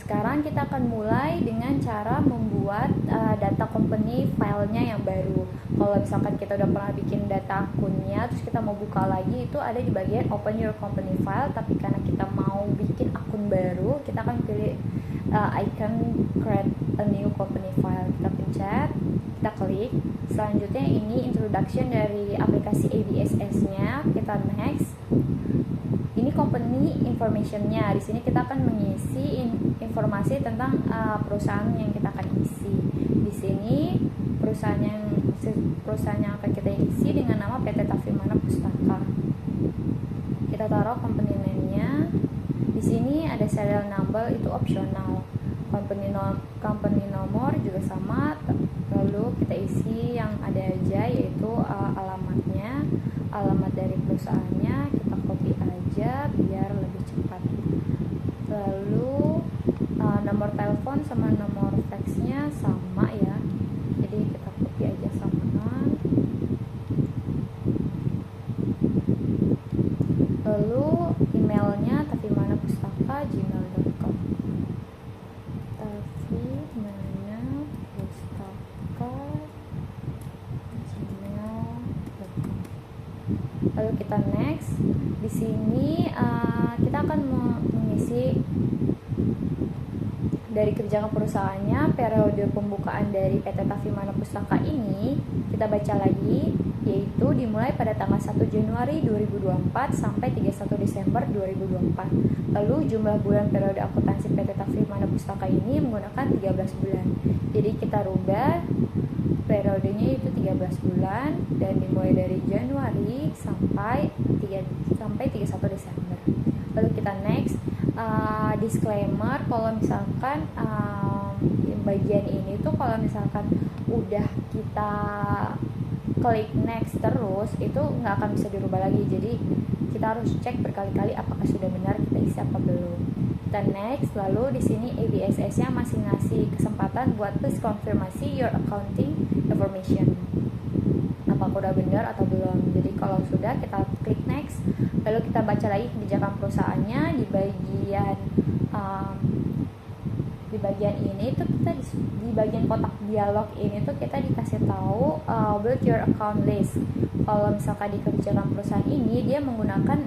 sekarang kita akan mulai dengan cara membuat data company filenya yang baru. Kalau misalkan kita udah pernah bikin data akunnya, terus kita mau buka lagi, itu ada di bagian open your company file. Tapi karena kita mau bikin akun baru, kita akan pilih icon create a new company file. Kita pencet, kita klik. Selanjutnya ini introduction dari aplikasi ABSS-nya. Kita next. Ini company information-nya. Di sini kita akan mengisi informasi tentang perusahaan yang kita akan isi. Di sini perusahaan yang akan kita isi dengan nama PT Tafimana Pustaka. Kita taruh company name-nya. Di sini ada serial number, itu opsional. Company nomor juga sama. Lalu kita isi yang ada aja, yaitu alamatnya, alamat dari perusahaannya. Kita copy aja biar lebih cepat. Lalu nomor telepon sama nomor faxnya sama ya, jadi kita copy aja samaan. Lalu emailnya tafimanapustaka@gmail.com. tafimanapustaka@gmail.com. Lalu kita next. Di sini kita akan mengisi dari kerjaan perusahaannya. Periode pembukaan dari PT Tafimana Pustaka ini kita baca lagi, yaitu dimulai pada tanggal 1 Januari 2024 sampai 31 Desember 2024. Lalu jumlah bulan periode akuntansi PT Tafimana Pustaka ini menggunakan 13 bulan. Jadi kita rubah periodenya itu 13 bulan dan dimulai dari Januari sampai 31 Desember. Lalu kita next. Disclaimer, kalau misalkan bagian ini tuh kalau misalkan udah kita klik next terus, itu nggak akan bisa dirubah lagi. Jadi kita harus cek berkali-kali apakah sudah benar kita isi apa belum. Kita next. Lalu di sini ABSS-nya masih ngasih kesempatan buat please konfirmasi your accounting information, apakah udah benar atau belum. Jadi kalau sudah, kita klik next. Lalu kita baca lagi kebijakan perusahaannya. Di bagian ini tuh kita di bagian kotak dialog ini tuh kita dikasih tahu build your account list. Kalau misalkan di kebijakan perusahaan ini dia menggunakan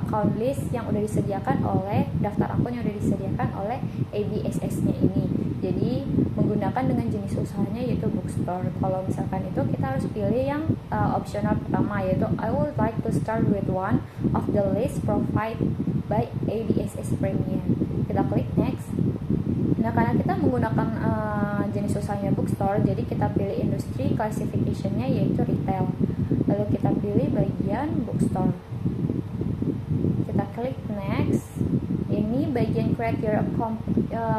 account list yang udah disediakan oleh daftar akun yang udah disediakan oleh ABSS-nya ini. Jadi menggunakan dengan jenis usahanya yaitu bookstore. Kalau misalkan itu kita harus pilih yang opsional pertama, yaitu I would like to start with one of the list provided by ABSS Premier. Kita klik next. Nah, karena kita menggunakan jenis usahanya bookstore, jadi kita pilih industri classification-nya yaitu retail. Lalu kita pilih bagian bookstore. Kita klik next. Ini bagian create your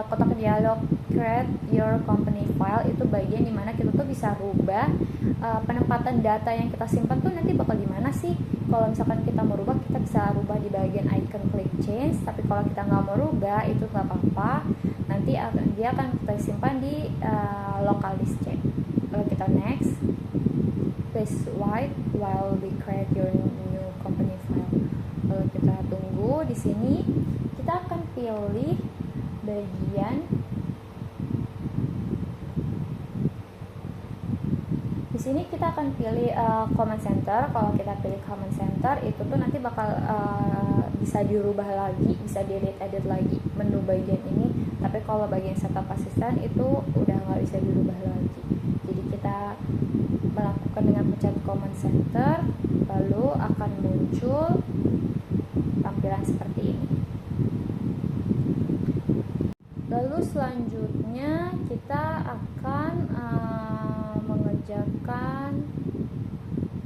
kotak dialog create your company file, itu bagian dimana kita tuh bisa rubah penempatan data yang kita simpan tuh nanti bakal gimana sih. Kalau misalkan kita mau rubah, kita bisa rubah di bagian icon click change. Tapi kalau kita nggak mau rubah, itu nggak apa-apa, nanti dia akan kita simpan di local disk C. Lalu kita next. Please wait while we create your new company file. Lalu kita tunggu. Di sini kita akan pilih bagian di sini kita akan pilih command center. Kalau kita pilih command center, itu tuh nanti bakal bisa dirubah lagi, bisa di-edit lagi menu bagian ini. Tapi kalau bagian setup asisten itu udah nggak bisa dirubah lagi. Jadi kita melakukan dengan pencet command center, lalu akan muncul tampilan seperti ini. Lalu selanjutnya kita akan mengerjakan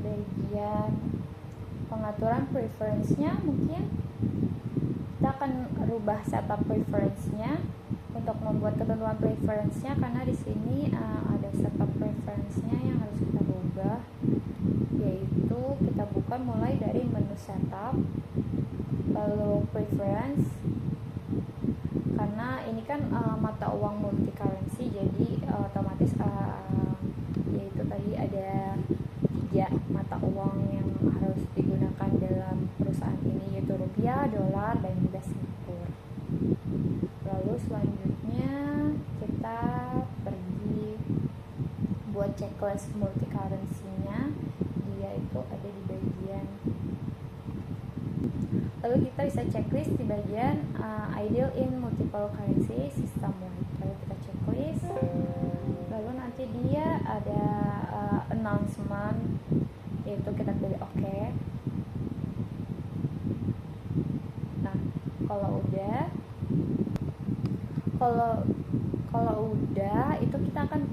bagian pengaturan preference-nya. Mungkin kita akan rubah setup preference-nya untuk membuat ketentuan preference-nya, karena di sini ada setup preference-nya yang harus kita rubah, yaitu kita buka mulai dari menu setup, lalu preference. Karena ini kan mata uang multi currency, jadi otomatis yaitu tadi ada 3 mata uang yang harus digunakan dalam perusahaan ini, yaitu rupiah, dolar, dan juga Singapura. Lalu selanjutnya checklist multi currency-nya, dia itu ada di bagian, lalu kita bisa checklist di bagian ideal in multiple currency system wide. Lalu kita checklist, lalu nanti dia ada announcement, yaitu kita pilih oke. Nah, kalau udah itu kita akan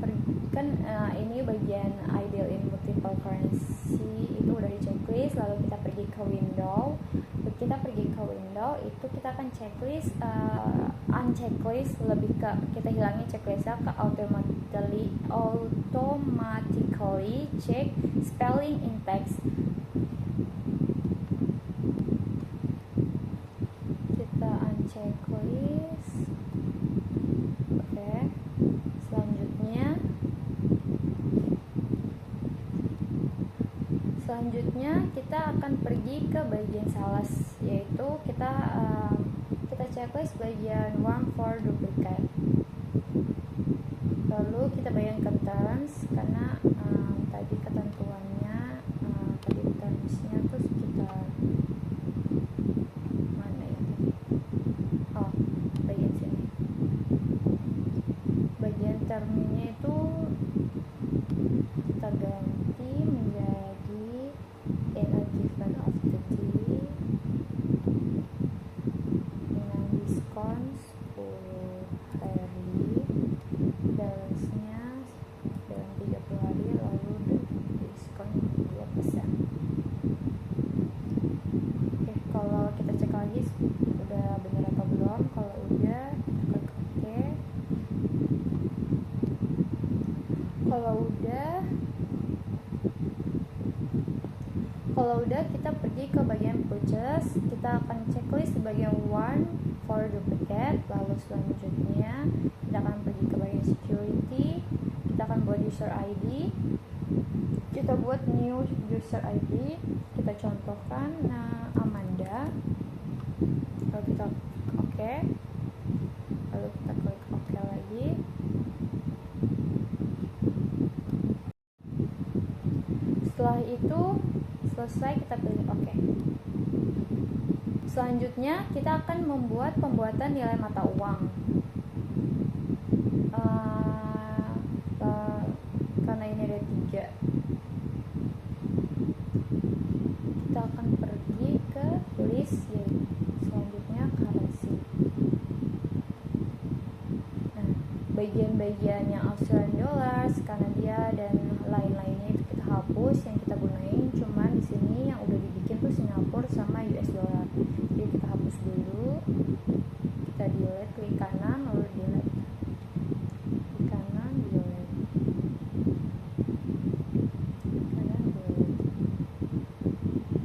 kan ini bagian ideal in multiple currency itu udah di checklist. Lalu kita pergi ke window, itu kita akan checklist unchecklist, lebih ke kita hilangin checklistnya ke automatically check spelling in text. Kita unchecklist. Oke. Selanjutnya kita akan pergi ke bagian sales, yaitu kita checklist bagian one for duplicate. Lalu kita bagian ke terms, karena tadi ketentuannya tadi termsnya tuh sekitar mana ya tadi? Oh, bagian sini. Bagian termnya itu kita ganti menjadi in a given of the day dengan diskon 10 hari, balance-nya dalam 30 hari, lalu diskon 2%. Oke, kalau kita cek lagi udah bener atau belum. Kalau udah, kita klik oke. Kalau udah kita pergi ke bagian purchase, kita akan checklist di bagian one for duplicate. Lalu selanjutnya kita akan pergi ke bagian security, kita akan buat user ID, kita buat new user ID, kita contohkan Amanda, lalu kita oke, lalu kita klik oke lagi. Setelah itu selesai, kita pilih oke. Selanjutnya kita akan membuat pembuatan nilai mata uang. Karena ini ada 3, kita akan pergi ke list, yaitu selanjutnya currency. Nah, bagian-bagian yang Australian dollars, Kanada dan lain-lainnya itu kita hapus. Yang kita gunain cuman di sini yang udah dibikin tuh Singapura sama US dollar. Jadi kita hapus dulu, kita delete, klik kanan lalu delete, klik kanan delete,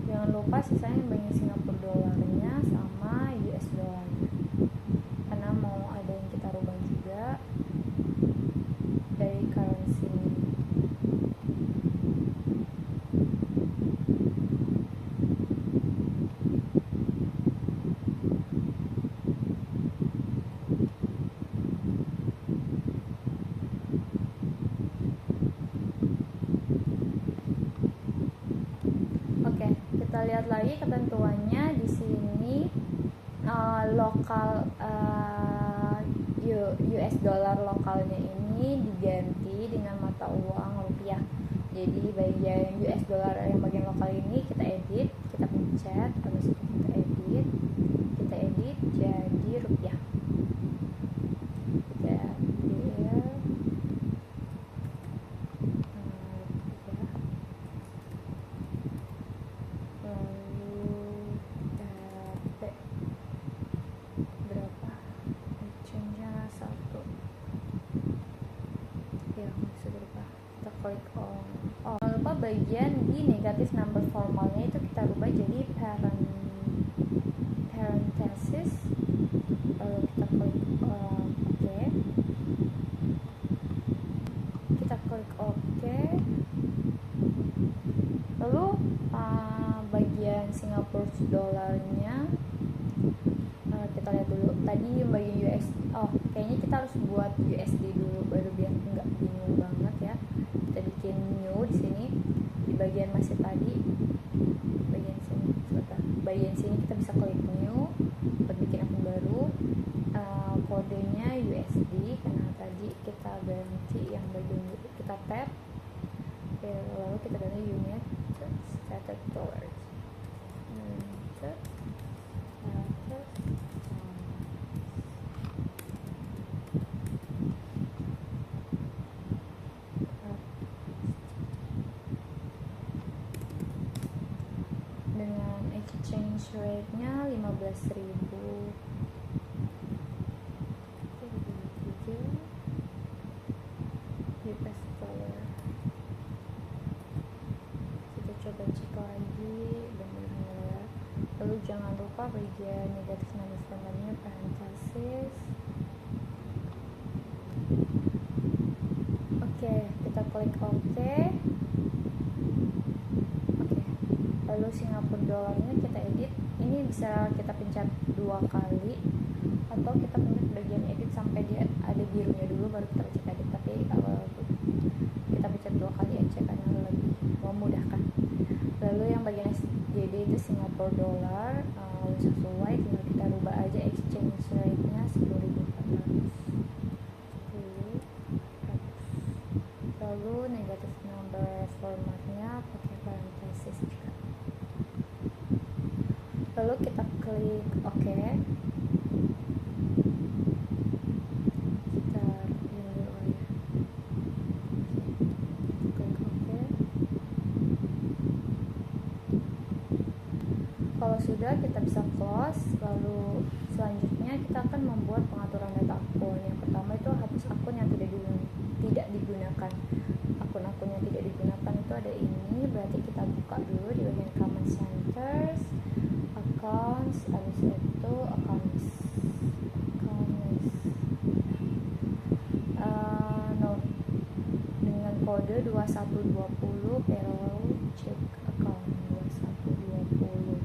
jangan lupa sisain bagian Singapura dolarnya sama US dollarnya, karena mau ada yang kita rubah juga dari currency ini. Kita lihat lagi ketentuannya di sini. Lokal US dollar lokalnya ini diganti dengan mata uang rupiah. Jadi bagian US dollar yang bagian lokal ini kita edit, kita pencet, habis itu kita edit jadi rupiah. Bagian di negatif number formalnya itu kita rubah jadi parenthesis, lalu kita klik oke, kita klik oke. Lalu bagian Singapore dolarnya kita lihat dulu. Tadi bagian US, kayaknya kita harus buat USD dulu baru biar nggak bingung banget ya. Kita bikin bikin new di sini di bagian masih tadi, bagian sini kita bisa klik new buat bikin akun baru. Kodenya USD karena tadi kita ganti yang bagian kita tap, lalu kita ganti unit stated dollars. Dengan exchange rate-nya 15.000. US dollar. Kita coba cek lagi benar. Lalu jangan lupa bagian negatif management-nya parenthesis. Oke, kita klik OK. Lalu Singapura dolarnya kita edit. Ini bisa kita pencet 2 kali atau kita pencet bagian edit sampai dia ada birunya dulu baru kita cek edit. Tapi kita pencet 2 kali aja karena lebih memudahkan. Lalu yang bagian SGD itu Singapura dolar, sesuai, tinggal kita rubah aja exchange rate-nya 10.400. Lalu negatif number formatnya pakai parenthesis juga. Lalu kita klik OK. Kita ini dulu ya. Klik OK. Kalau sudah, kita bisa close. Lalu selanjutnya kita akan membuat pengaturan data akun. Yang pertama itu hapus akun yang tidak digunakan. Akun-akun yang tidak digunakan itu ada ini, berarti kita buka dulu di bagian command centers, accounts, habis itu accounts no, dengan kode 2120 payroll check account 2120.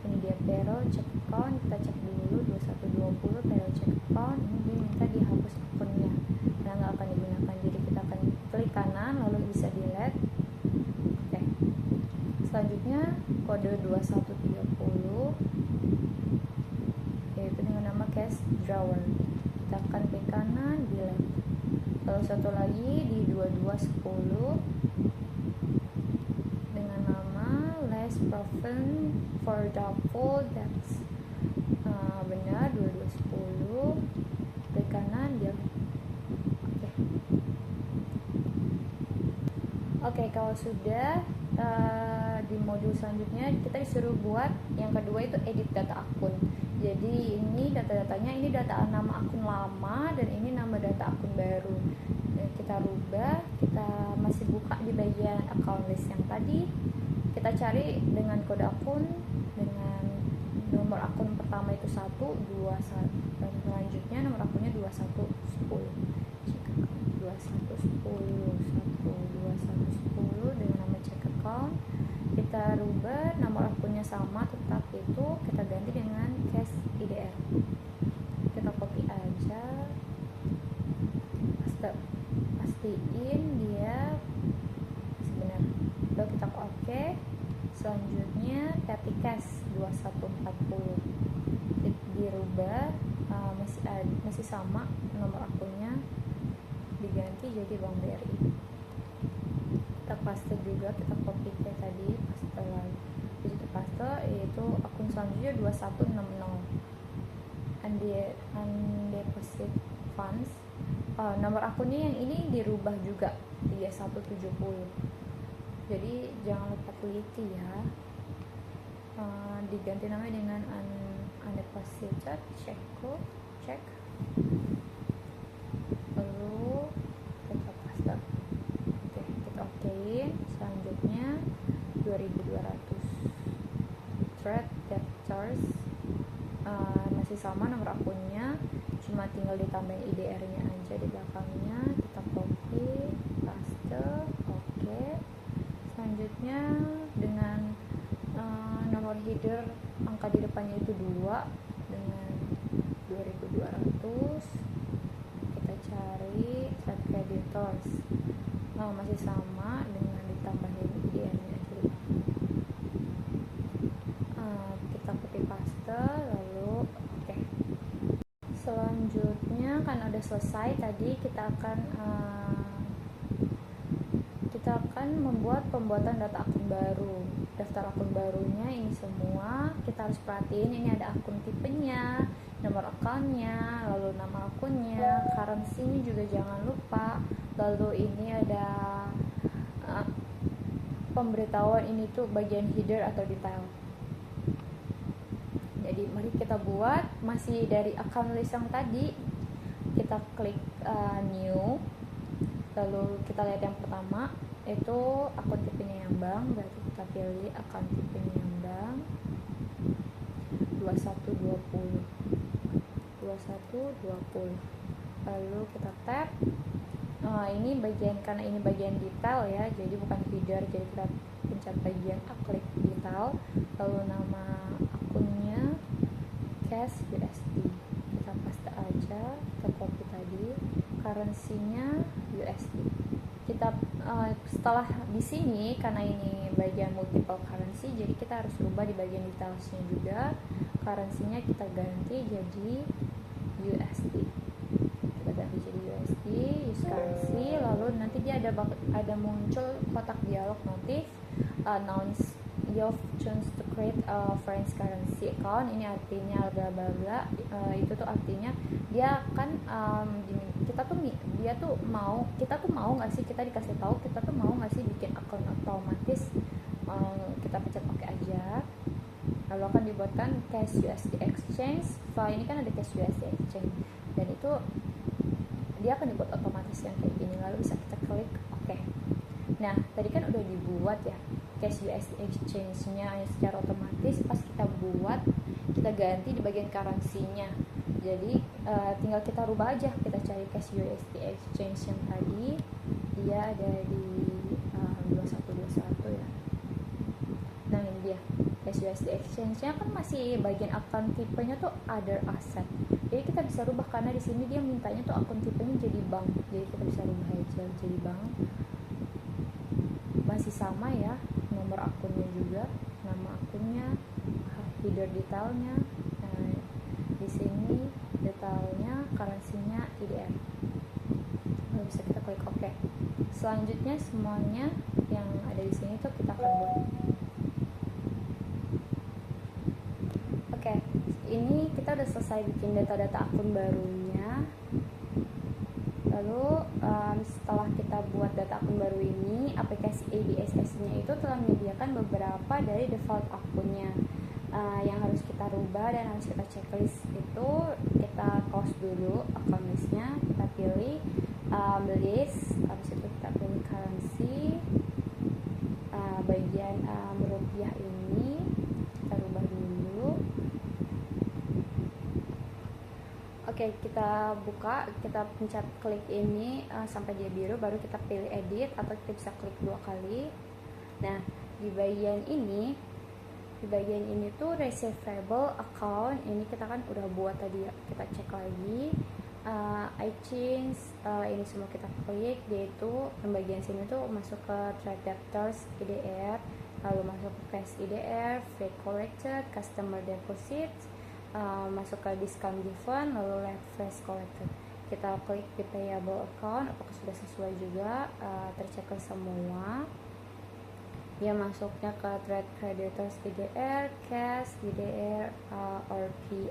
Ini dia payroll check account, kita cek dulu 2120 payroll check account. Ini dia minta dihapus akunnya karena nggak akan digunakan, jadi kita akan klik kanan lalu bisa delete. Oke. Selanjutnya kode 2130 yaitu dengan nama cash drawer, kita akan klik kanan delete. Lalu satu lagi di 2210 dengan nama less profit for doubtful debts, benar 2210, klik kanan delete. Oke, kalau sudah, di modul selanjutnya kita disuruh buat yang kedua itu edit data akun. Jadi ini data-datanya, ini data nama akun lama dan ini nama data akun baru. Kita rubah, kita masih buka di bagian account list yang tadi. Kita cari dengan kode akun, dengan nomor akun pertama itu 1, 2, 1, dan selanjutnya nomor akunnya 2110. 2110 dengan nama check account. Kita rubah nomor akunnya sama tetap, itu kita ganti dengan cash IDR. Kita copy aja, pastiin dia sebenarnya. Lalu kita OK. Selanjutnya petty cash 2140 dirubah, masih sama nomor akunnya, diganti jadi Bank BRI. Kita paste juga, kita copy kayak tadi, paste lagi, kita paste, yaitu akun selanjutnya 2160 undeposit funds. Nomor akunnya yang ini dirubah juga 3170, jadi jangan lupa teliti ya. Diganti namanya dengan undeposited check. Lalu kita paste. Oke, kita okein. Selanjutnya 2200 trade debtors, masih sama nomor akunnya, cuma tinggal ditambahin IDR nya aja di belakangnya. Kita copy paste. Oke. Selanjutnya dengan nomor header angka di depannya itu 2 dengan 2200. Kita cari trade creditors, masih sama selanjutnya kan udah selesai tadi, kita akan membuat pembuatan data akun baru. Daftar akun barunya ini semua kita harus perhatiin, ini ada akun tipenya, nomor akunnya, lalu nama akunnya, currency-nya juga jangan lupa, lalu ini ada pemberitahuan, ini tuh bagian header atau detail. Jadi mari kita buat, masih dari account list yang tadi, kita klik new, lalu kita lihat yang pertama itu akun tipenya yang bank, berarti kita pilih akun tipenya yang bank 2120, lalu kita tap. Ini bagian, karena ini bagian detail ya, jadi bukan header, jadi kita pencet bagian klik detail, lalu nama akunnya cash USD, kita paste aja, kita copy tadi, currency-nya USD. Kita setelah di sini, karena ini bagian multiple currency, jadi kita harus rubah di bagian detailsnya juga, currency-nya kita ganti jadi USD, kita ganti jadi USD, use currency, lalu nanti dia ada muncul kotak dialog notif, announce you've chosen to create a foreign currency account. Ini artinya bla bla bla, itu tuh artinya dia kan kita tuh mau nggak sih, kita dikasih tahu kita tuh mau nggak sih bikin akun otomatis. Kita pencet oke aja, lalu akan dibuatkan cash USD exchange. Setelah ini kan ada cash USD exchange, dan itu dia akan dibuat otomatis yang kayak gini, lalu bisa kita klik oke. Nah tadi kan udah dibuat ya cash USD exchange-nya secara otomatis, pas kita buat, kita ganti di bagian currency-nya. Jadi tinggal kita rubah aja, kita cari cash USD exchange yang tadi, dia ada di 2121 ya. Nah ini dia cash USD exchange-nya, kan masih bagian akun tipenya tuh other asset. Jadi kita bisa rubah, karena di sini dia mintanya tuh akun tipenya jadi bank, jadi kita bisa rubah aja jadi bank. Masih sama ya, nomor akunnya juga, nama akunnya, header detailnya. Nah, di sini detailnya, currency-nya IDR. Lalu bisa kita klik OK. Selanjutnya semuanya yang ada di sini tuh kita akan buat. Oke, ini kita udah selesai bikin data-data akun barunya. Lalu setelah kita buat data akun baru ini, aplikasi ADSS-nya itu telah menyediakan beberapa dari default akunnya. Yang harus kita rubah dan harus kita checklist itu, kita close dulu account list-nya, kita pilih list, habis itu kita pilih currency, bagian rupiah ini kita rubah dulu. Oke, kita buka, kita pencet klik ini sampai dia biru, baru kita pilih edit, atau kita bisa klik 2 kali. Nah, di bagian ini tuh receivable account, ini kita kan udah buat tadi ya, kita cek lagi. I change, ini semua kita klik, yaitu bagian sini tuh masuk ke trade debtors IDR, lalu masuk ke cash IDR, freight collected, customer deposit, masuk ke discount given, lalu left fresh collected. Kita klik di payable account, apakah sudah sesuai juga, tercek semua. Dia masuknya ke trade creditors IDR, cash IDR, RP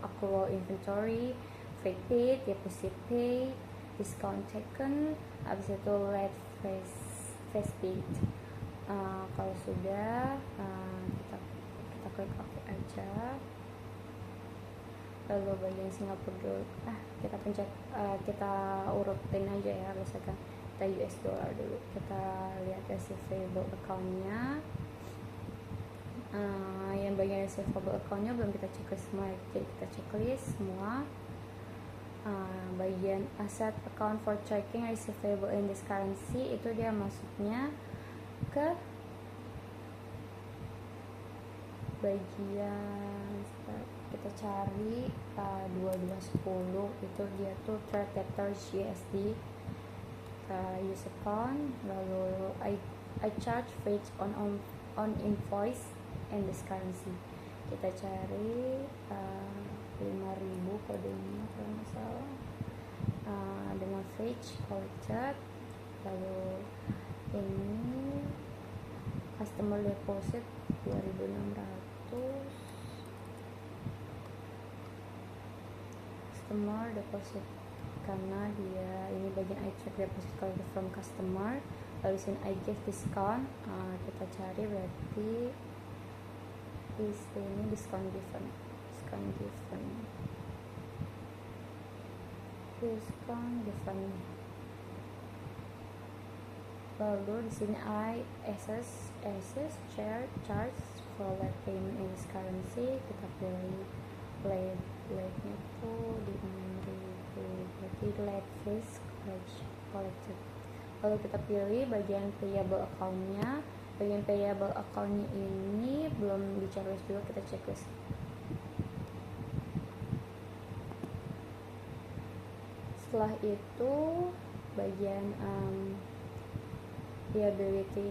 accrual inventory, freight paid, deposit pay, discount taken, habis itu late fresh paid. Kalau sudah, kita klik OK aja. Lalu bagian Singapura dulu, kita pencet, kita urutin aja ya, misalkan kita US dollar dulu, kita lihat receivable account-nya. Yang bagian receivable account-nya belum kita checklist semua, jadi kita checklist semua. Bagian asset account for tracking receivable in this currency, itu dia masuknya ke bagian, kita cari 2210, itu dia tuh trade debtors USD, use account, lalu I charge freight on invoice in this currency, kita cari 5.000 kodenya kalau nggak salah. Dengan fetch collected, lalu ini customer deposit 2.600, customer deposit karena dia ini bagian I check deposit collected from customer. Lalu sini I give discount, kita cari berarti di sini discount given, lalu di sini I charge for late payment in this currency, kita pilih late-nya tuh di 6.000, berarti late fees collected. Lalu kita pilih bagian payable account-nya. Bagian payable account-nya ini belum di checklist juga, kita checklist. Setelah itu bagian liability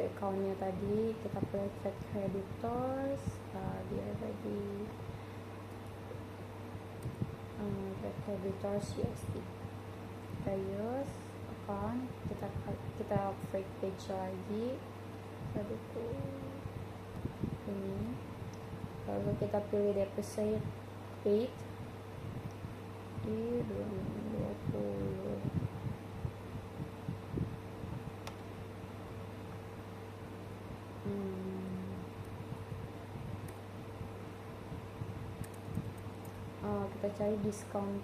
account-nya tadi kita pilih trade creditors, dia tadi trade creditors USD. Kita use account, kita fake page lagi tadi tuh ini, lalu kita pilih deposit paid di 2020. Kita cari discount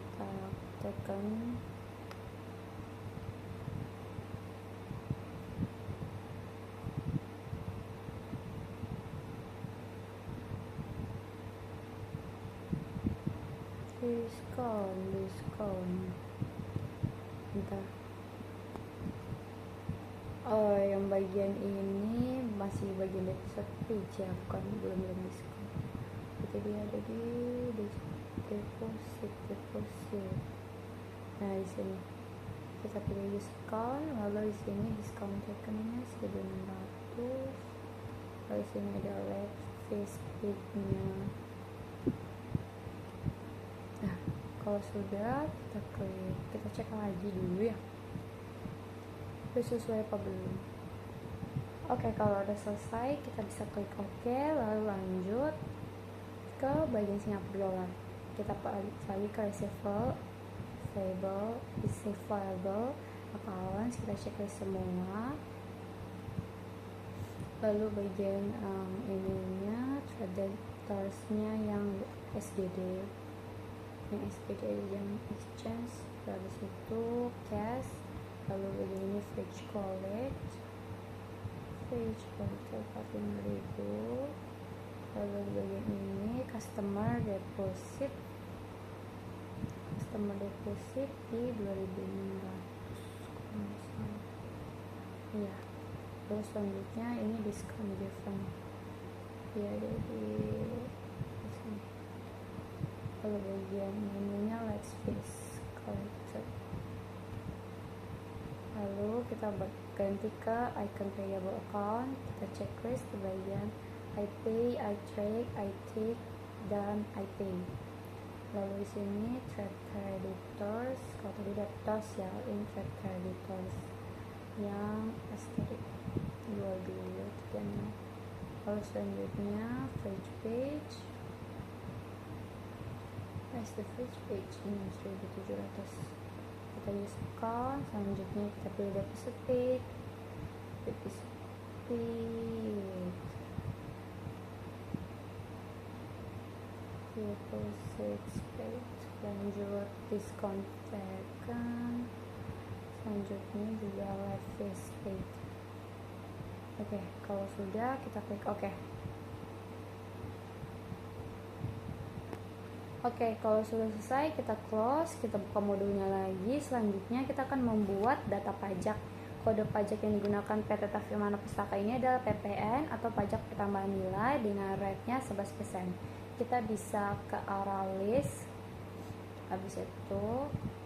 taken, diskon entah. Yang bagian ini masih bagian deposit page ya, bukan belum diskon. Jadi dia ada di deposit. Nah di sini kita pilih diskon, lalu di sini diskon takennya 1.600, lalu di sini ada late fees paid-nya. Nah kalau sudah kita klik, kita cek lagi dulu ya udah sesuai apa belum. Oke, kalau udah selesai kita bisa klik OK, lalu lanjut ke bagian Singapura dollar. Kita balik lagi ke receivable accounts, kita checklist semua. Lalu bagian ininya creditors-nya yang SGD, yang exchange, habis itu cash, lalu bagian ini fetch collect 45.000, lalu bagian ini customer deposit di 2.500 ya. Terus selanjutnya ini discount given ya, ada di sini. Lalu bagian menunya let's face collected. Lalu kita ganti ke icon payable account, kita checklist di bagian I pay, I track, I take, dan I pay. Lalu di sini trade creditors, kalau tadi debtors ya, in trade creditors yang tadi jual dulu tiketnya. Lalu selanjutnya fetch page, the fetch page ini 1.700, kita use account. Selanjutnya kita pilih deposit paid, lanjut discount taken, selanjutnya juga late fees paid. Oke, kalau sudah kita klik OK. Oke, kalau sudah selesai kita close, kita buka modulnya lagi. Selanjutnya kita akan membuat data pajak. Kode pajak yang digunakan PT Tafimana Pustaka ini adalah PPN atau pajak pertambahan nilai dengan rate-nya 11%. Kita bisa ke arah list, habis itu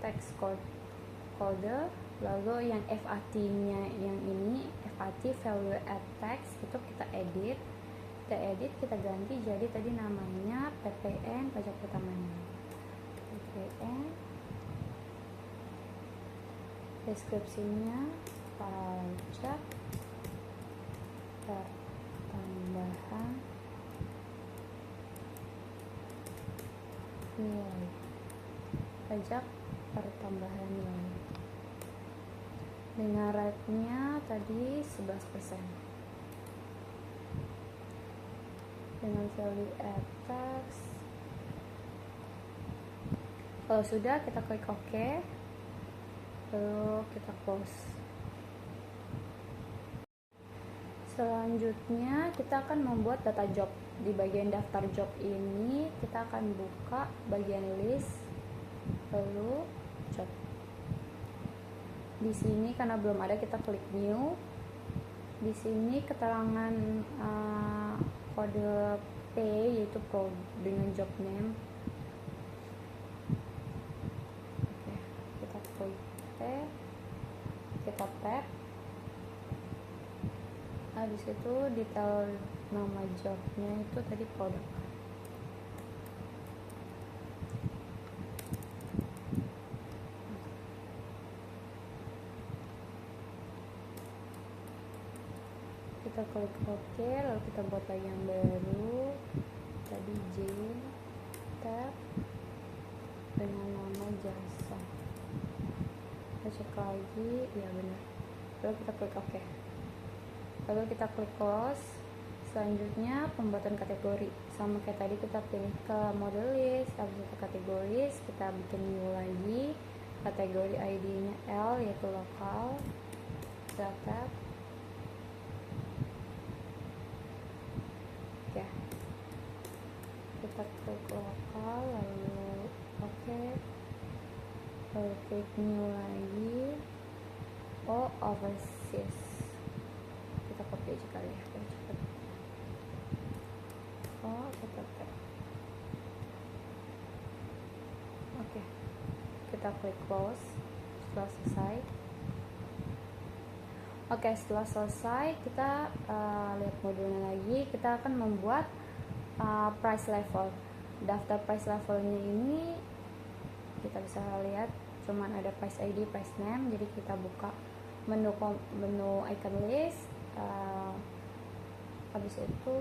text kode, lalu yang FAT-nya yang ini, FAT value add text, itu kita edit, kita ganti jadi tadi namanya PT PPN pajak pertamanya. PPN deskripsinya pajak pertambahan nilai, pajak pertambahan nilai dengan rate-nya tadi 11%. Dengan value add tax, kalau sudah kita klik OK, lalu kita close. Selanjutnya kita akan membuat data job. Di bagian daftar job ini kita akan buka bagian list, lalu job. Di sini karena belum ada kita klik new. Di sini keterangan kode P yaitu pro dengan job name. Oke, kita klik P, kita tab. Habis itu detail nama jobnya itu tadi produk. Kita klik OK, lalu kita buat lagi yang baru. Tadi J tab dengan nama jasa. Kita cek lagi, ya benar. Lalu kita klik OK. Lalu kita klik close. Selanjutnya pembuatan kategori, sama kayak tadi kita pilih ke model list, habis itu kategoris, kita bikin new lagi. Kategori ID-nya L yaitu lokal. Kita tab. Oke. Kita klik lokal, lalu oke. Lalu klik new lagi. Oh, overseas. Kita copy aja kali ya, biar cepet. Oh, kita tab. Oke. Kita klik close. Setelah selesai. Oke, setelah selesai kita lihat modulnya lagi. Kita akan membuat price level. Daftar price levelnya ini kita bisa lihat cuman ada price ID, price name. Jadi kita buka menu icon list. Habis itu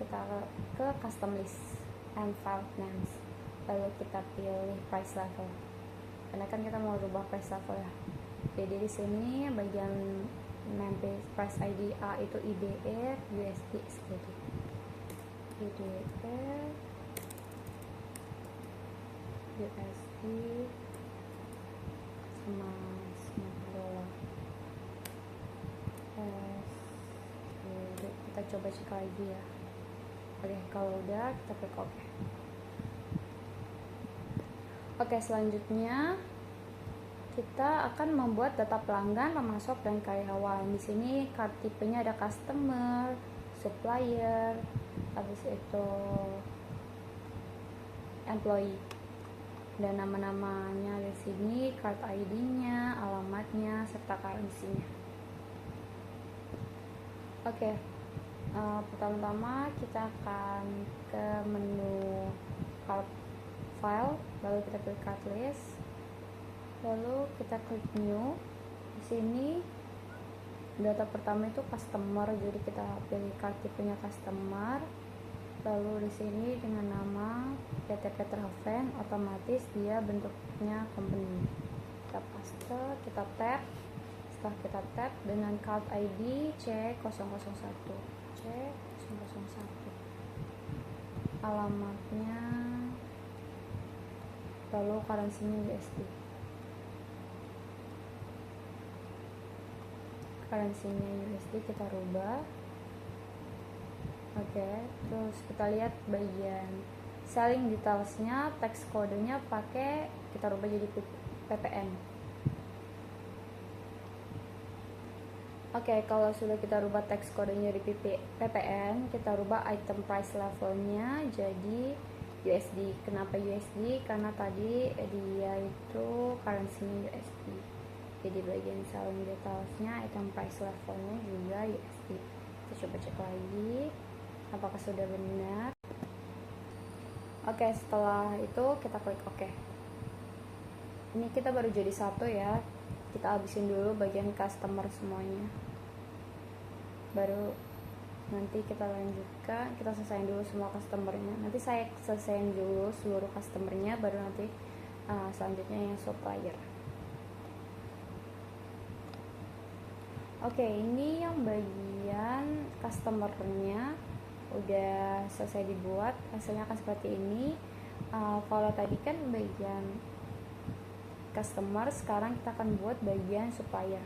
kita ke custom list and file names, lalu kita pilih price level karena kan kita mau rubah price level ya. Jadi di sini bagian name price ID A itu IDR USD seperti IDR USD sama $. Kita coba cek lagi ya. Oke, kalau udah kita klik OK. Oke, selanjutnya kita akan membuat data pelanggan, pemasok dan karyawan. Di sini card tipenya ada customer, supplier, habis itu employee. Dan nama-namanya di sini, card ID-nya, alamatnya, serta currency-nya. Oke. Pertama-tama kita akan ke menu card file, lalu kita pilih card list, lalu kita klik new. Di sini data pertama itu customer, jadi kita pilih card tipenya customer. Lalu di sini dengan nama PT Petroven, otomatis dia bentuknya company. Kita paste, kita tab. Setelah kita tab dengan card ID C001. C001. Alamatnya, lalu currency-nya USD. Currency-nya USD kita rubah. Oke, terus kita lihat bagian selling details-nya, teks kodenya pakai kita rubah jadi PPN. Oke, kalau sudah kita rubah teks kodenya di PPN, kita rubah item price levelnya jadi USD. Kenapa USD? Karena tadi dia itu currency-nya USD. Jadi bagian selling details-nya, item price levelnya juga USD. Kita coba cek lagi apakah sudah benar. Oke, setelah itu kita klik oke. Ini kita baru jadi satu ya, kita habisin dulu bagian customer semuanya, baru nanti kita lanjutkan, kita selesaiin dulu semua customernya. Nanti saya selesaiin dulu seluruh customernya, baru nanti selanjutnya yang supplier. Oke, ini yang bagian customernya udah selesai dibuat, hasilnya akan seperti ini. Kalau tadi kan bagian customer, sekarang kita akan buat bagian supplier.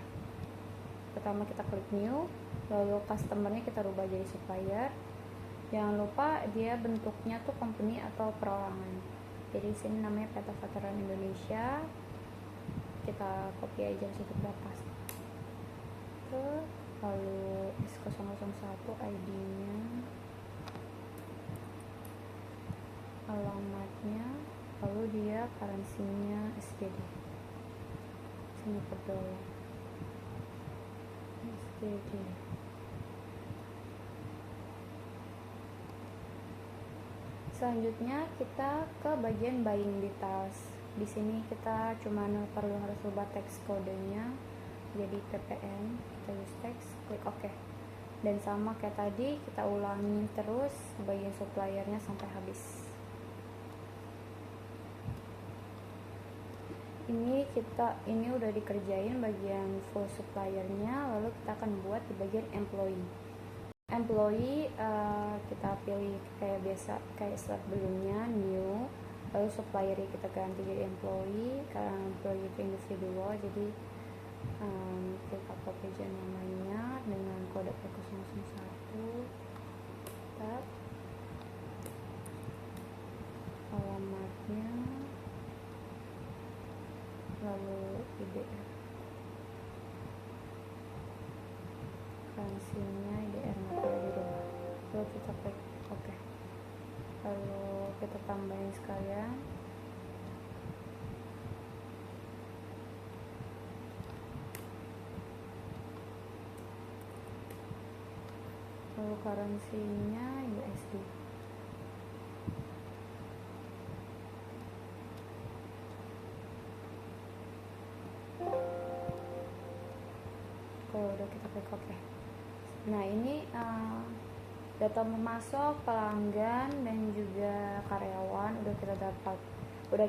Pertama kita klik new, lalu customernya kita rubah jadi supplier. Jangan lupa dia bentuknya tuh company atau perorangan. Jadi sini namanya PT Veteran Indonesia, kita copy aja situ berapa. Lalu S001 ID-nya, alamatnya, lalu dia currency-nya SGD, Singapore dollar, SGD. Selanjutnya kita ke bagian buying details. Di sini kita cuma harus rubah teks kodenya jadi PPN, kita use teks, klik OK. Dan sama kayak tadi, kita ulangi terus bagian suppliernya sampai habis. Ini udah dikerjain bagian full suppliernya, lalu kita akan buat di bagian employee. Kita pilih kayak biasa, kayak sebelumnya new, lalu supplier kita ganti jadi employee, karena employee itu individual, jadi kita copy aja namanya dengan kode P001, tab, alamatnya, lalu IDR, currency-nya IDR nggak perlu dirubah, lalu kita klik OK, lalu kita tambahin sekalian lalu currency-nya USD. Kalau udah kita klik OK. Nah ini data memasok pelanggan dan juga karyawan udah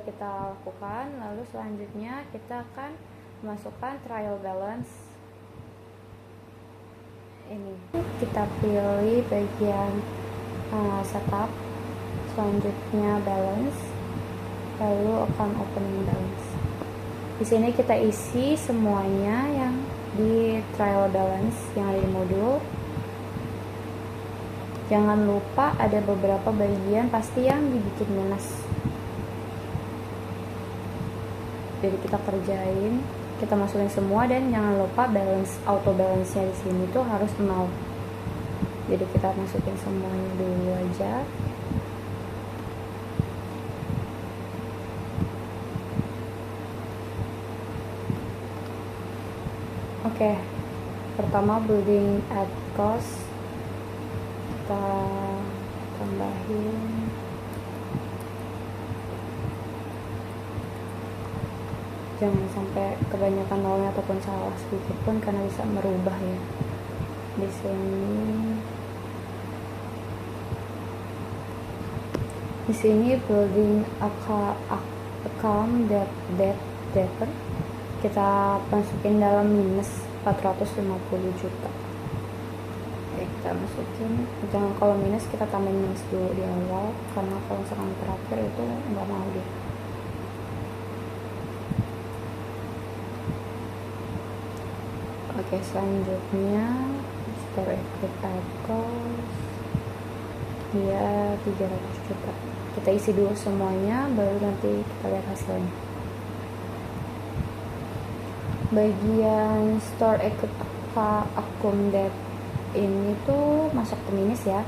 kita lakukan. Lalu selanjutnya kita akan memasukkan trial balance. Ini kita pilih bagian setup, selanjutnya balance, lalu account opening balance. Di sini kita isi semuanya yang di trial balance yang ada di modul. Jangan lupa ada beberapa bagian pasti yang dibikin minus, jadi kita kerjain, kita masukin semua, dan jangan lupa balance, auto balance nya di sini tuh harus 0. Jadi kita masukin semuanya dulu aja. Oke, pertama building at cost kita tambahin jangan sampai kebanyakan nolnya ataupun salah sedikit pun, karena bisa merubah ya. Di sini building account debtor kita masukin dalam minus 450 juta. Oke, kita masukin, jangan kalau minus kita tambahin minus dulu di awal, karena kalau misalkan terakhir itu nggak mau dia. Oke, selanjutnya store equipment cost dia 300 juta. Kita isi dulu semuanya, baru nanti kita lihat hasilnya. Bagian store account debt ini tuh masuk ke minus ya,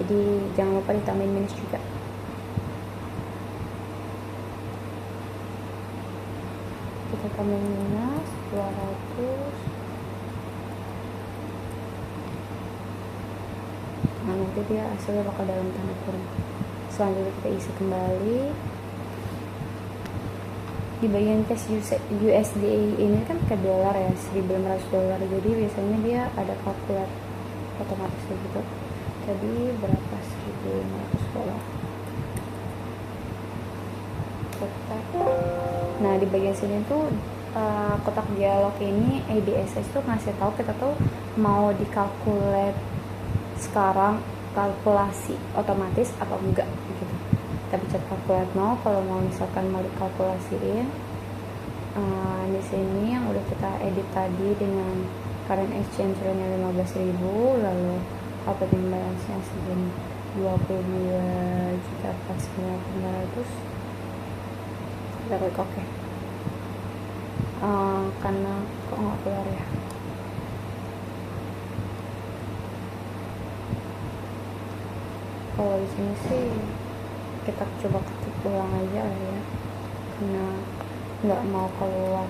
jadi jangan lupa ditambahin minus juga. Kita tambahin minus 200. Nah, nanti dia hasilnya bakal dalam tanda kurung. Selanjutnya kita isi kembali. Di bagian cash USD ini kan pakai dolar ya, $1.500, jadi biasanya dia ada kalkulat otomatis gitu. Tadi berapa? $1.500. Nah, di bagian sini tuh kotak dialog ini ADSS tuh ngasih tahu kita tuh mau dikalkulat sekarang, kalkulasi otomatis atau enggak gitu. Kita pencet kalkulat mau. Kalau mau misalkan mau dikalkulasiin, di sini yang udah kita edit tadi dengan current exchange rate-nya 15.000, lalu opening balance-nya segini 22.400.900, kita klik oke. Karena kok nggak keluar ya, kalau di sini sih kita coba ketik ulang aja lah ya, karena nggak mau keluar.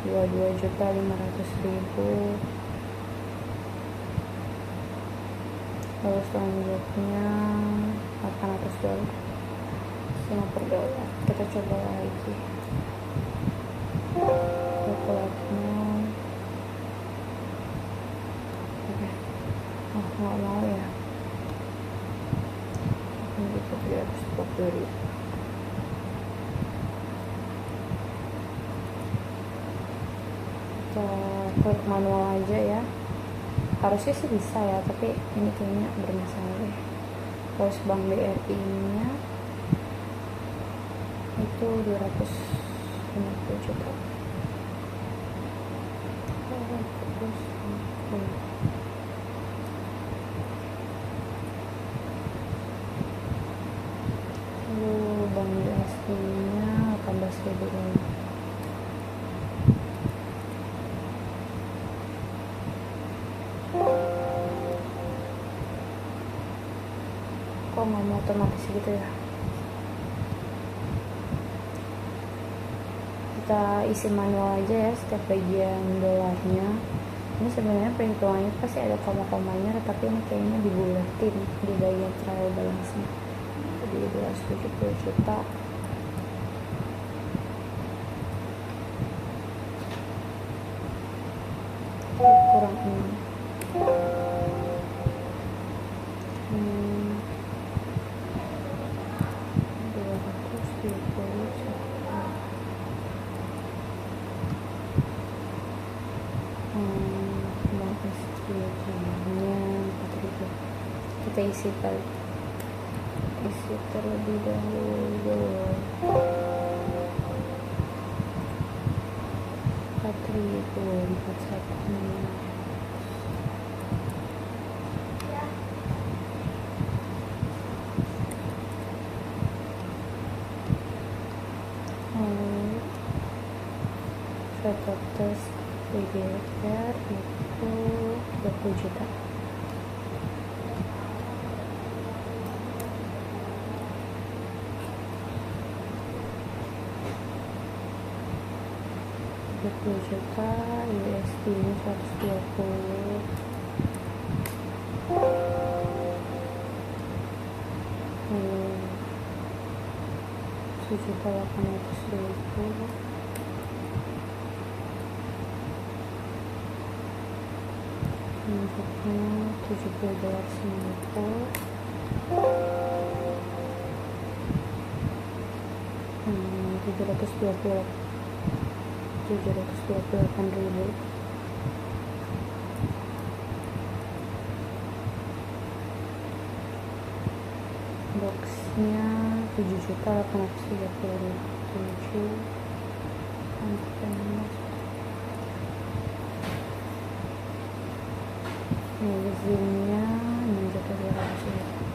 $22.500.000. Lalu selanjutnya $800 $50. Kita coba lagi kalkulatnya. Nggak mau ya, ini gitu 340.000. Kita klik manual aja ya, harusnya sih bisa ya, tapi ini kayaknya bermasalah ya. Terus bank BRI nya itu 250 juta. Lalu bank BSD nya 18.000 lagi. Kok nggak mau otomatis gitu ya? Kita isi manual aja ya setiap bagian dolarnya. Ini sebenarnya perhitungannya pasti ada koma-komanya, tapi ini kayaknya dibulatin di bagian trial balance-nya. Jadi 270 juta. Kurang 6. Kita isi terlebih dahulu 4.416. Total tes PGR itu 20 juta. Juta USD ini 120. $7.800.000. Selanjutnya $70 Singapura. 728.000. Boxnya 7.830.000. Magazinnya 6.200.000.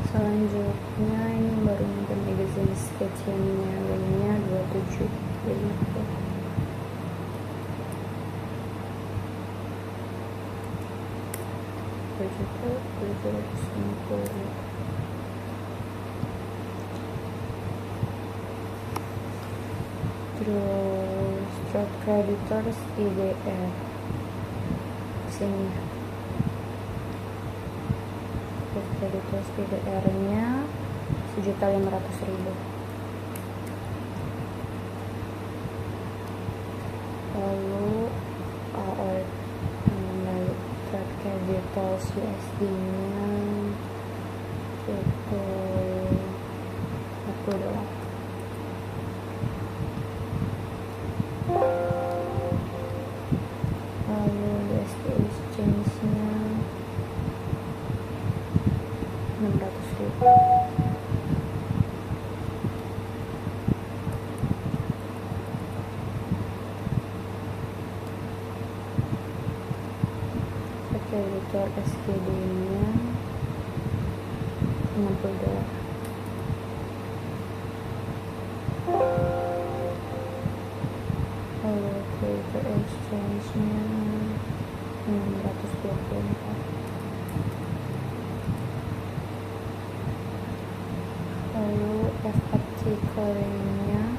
Selanjutnya ini baru nonton magazine sketchnya, lainnya 27 ribu. Berjuta 750. terus trade creditors IDR sini, trade creditors IDR nya 1.500.000. Lalu trade creditors USD nya itu $40. Lalu USD exchange nya 600.000. Kreditor SKD nya $60. Lalu kreditor exchange nya 624. Lalu FAT clearing nya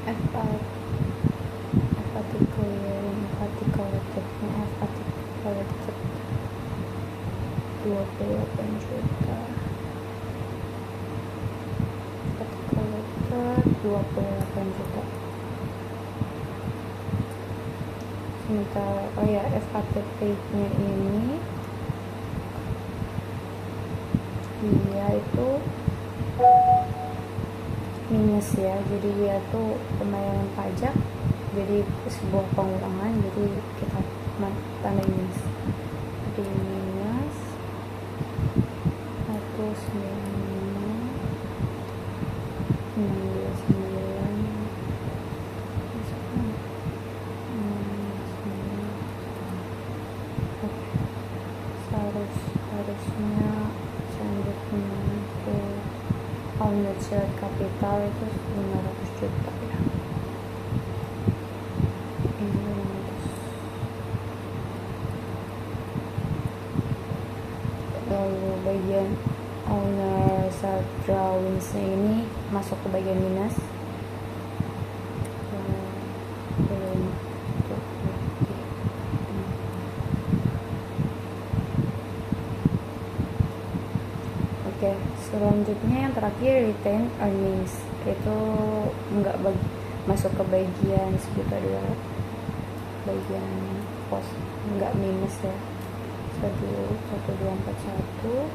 FAT clearing FAT collected 28 juta. FAT collected 28 juta. Sementara FAT paid nya ini dia itu minus ya, jadi dia tuh pembayaran pajak, jadi sebuah pengurangan, jadi kita tanda minus, jadi minus 199. Harusnya selanjutnya itu owner share capital itu 500 juta ya. Ini 500. Lalu bagian owner share drawings ini masuk ke bagian minus. Oke, selanjutnya yang terakhir retain earnings itu nggak masuk ke bagian sejuta dua, bagian pos nggak minus ya. 1241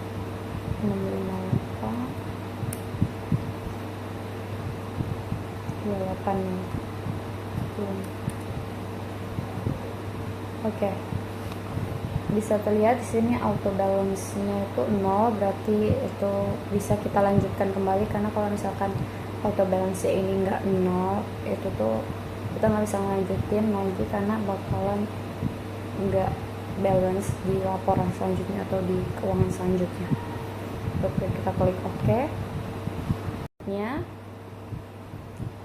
658 28 nih. Oke. Bisa terlihat di sini auto balance-nya itu 0, berarti itu bisa kita lanjutkan kembali, karena kalau misalkan auto balance ini enggak 0, itu tuh kita nggak bisa lanjutin lagi karena bakalan enggak balance di laporan selanjutnya atau di keuangan selanjutnya. Oke, kita klik OK.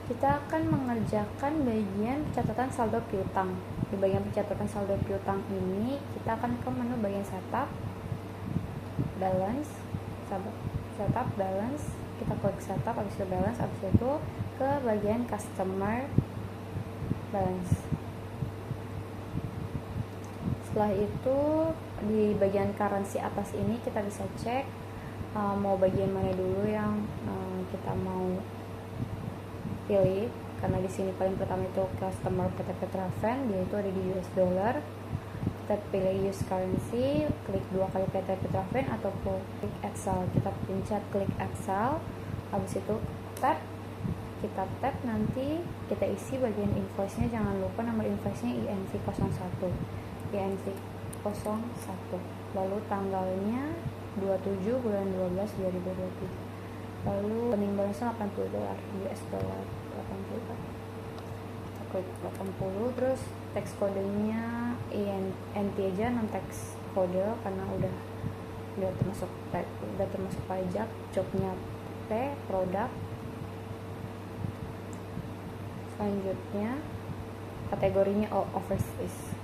Kita akan mengerjakan bagian pencatatan saldo piutang. Di bagian pencatatan saldo piutang ini kita akan ke menu bagian setup balance, kita klik setup, habis itu balance, habis itu ke bagian customer balance. Setelah itu di bagian currency atas ini kita bisa cek mau bagian mana dulu yang kita mau pilih, karena di sini paling pertama itu customer PT Petrofen, dia itu ada di US dollar. Kita pilih use currency, klik 2 kali PT Petrofen ataupun klik Excel. Kita pencet klik Excel, habis itu kita tap, nanti kita isi bagian invoice-nya. Jangan lupa nomor invoice-nya INV01, lalu tanggalnya 27 bulan 12 2020. Lalu opening balance-nya $80 US dollar 80. Kita klik 80, terus teks kodenya NT aja, non teks kode karena udah termasuk pajak. Jobnya P, produk. Selanjutnya kategorinya overseas.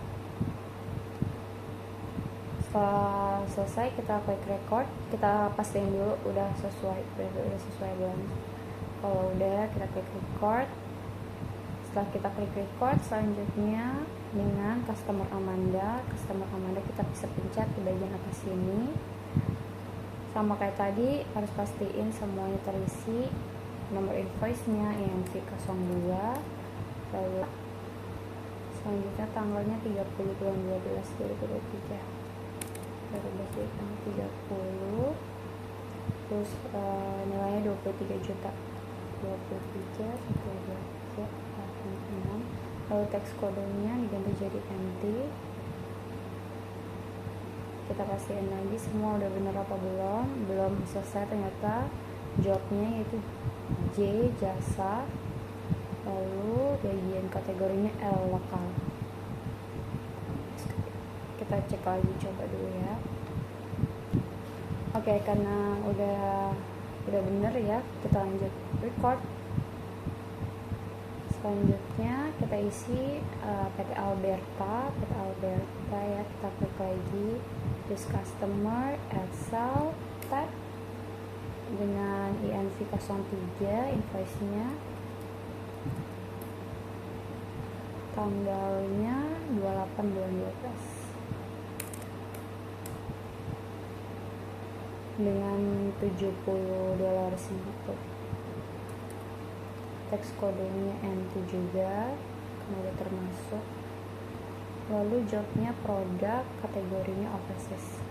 Setelah selesai kita klik record, kita pastiin dulu udah sesuai balance. Kalau udah, kita klik record. Setelah kita klik record, selanjutnya dengan customer Amanda kita bisa pencet di bagian atas sini. Sama kayak tadi, harus pastiin semuanya terisi, nomor invoice-nya INV02, lalu selanjutnya tanggalnya 30 bulan 12 2023, baru tanggal 30, terus nilainya 23 juta, 23 sampai 23 6. Lalu teks kodenya diganti jadi NT. Kita pastiin lagi semua udah bener apa belum selesai. Ternyata jobnya yaitu J jasa, lalu bagian kategorinya L lokal. Kita cek lagi, coba dulu ya. Oke, karena udah bener ya, kita lanjut record. Selanjutnya kita isi PT Alberta ya, kita klik lagi use customer Excel tab dengan INV03, invoice-nya tanggalnya 28 bulan 12 dengan $70 Singapura. Teks kodenya NT juga udah termasuk. Lalu jobnya produk, kategorinya overseas.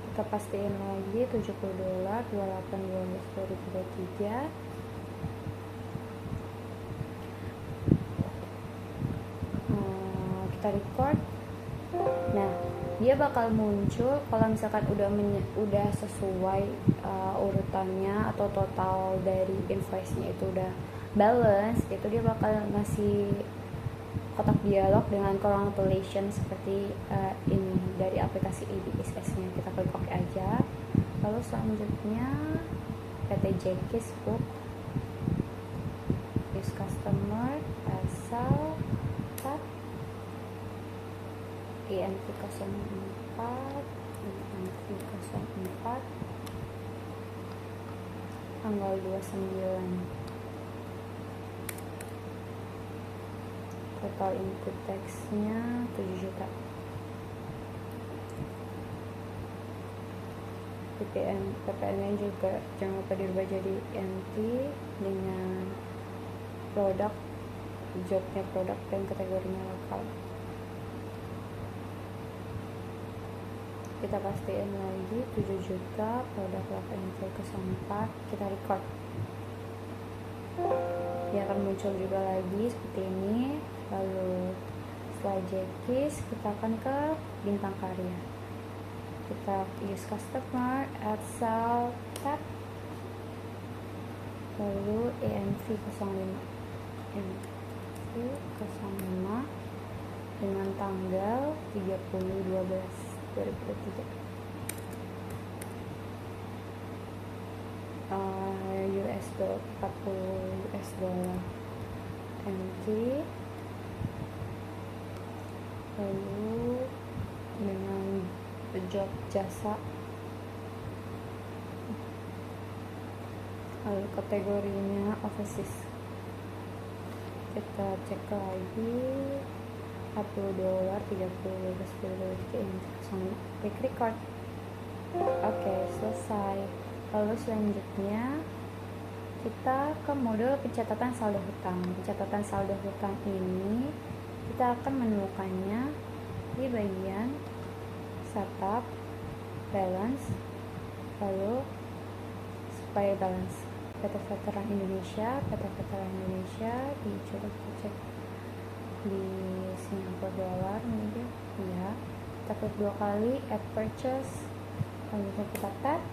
Kita pastiin lagi $70, 28/12/2023. Kita record. Nah, dia bakal muncul kalau misalkan udah sesuai urutannya atau total dari invoice-nya itu udah balance, itu dia bakal ngasih kotak dialog dengan congratulation seperti ini dari aplikasi IBSS-nya. Kita klik OK aja. Lalu selanjutnya PT Jekis Book, use customer asal INV04 tanggal 29. Total input teksnya 7 juta. PPN-nya juga jangan lupa dirubah jadi NT dengan produk, jobnya produk dan kategorinya lokal. Kita pastiin lagi 7 juta produk lokal INV04. Kita record. Dia akan muncul juga lagi seperti ini. Lalu setelah Jekis, kita akan ke bintang karya. Kita use customer Excel tab, lalu INV05 dengan tanggal 30/12/2023. $40 NT, lalu dengan job jasa, lalu kategorinya overseas. Kita cek lagi $40 30/12/2023 ini sama, klik record. Oke, selesai. Lalu selanjutnya kita ke modul pencatatan saldo hutang. Pencatatan saldo hutang ini kita akan menemukannya di bagian setup, balance, lalu supaya balance. PT Veteran Indonesia dicoba cek di Singapura dolar nih ya. Kita klik 2 kali add purchase, selanjutnya kita tap.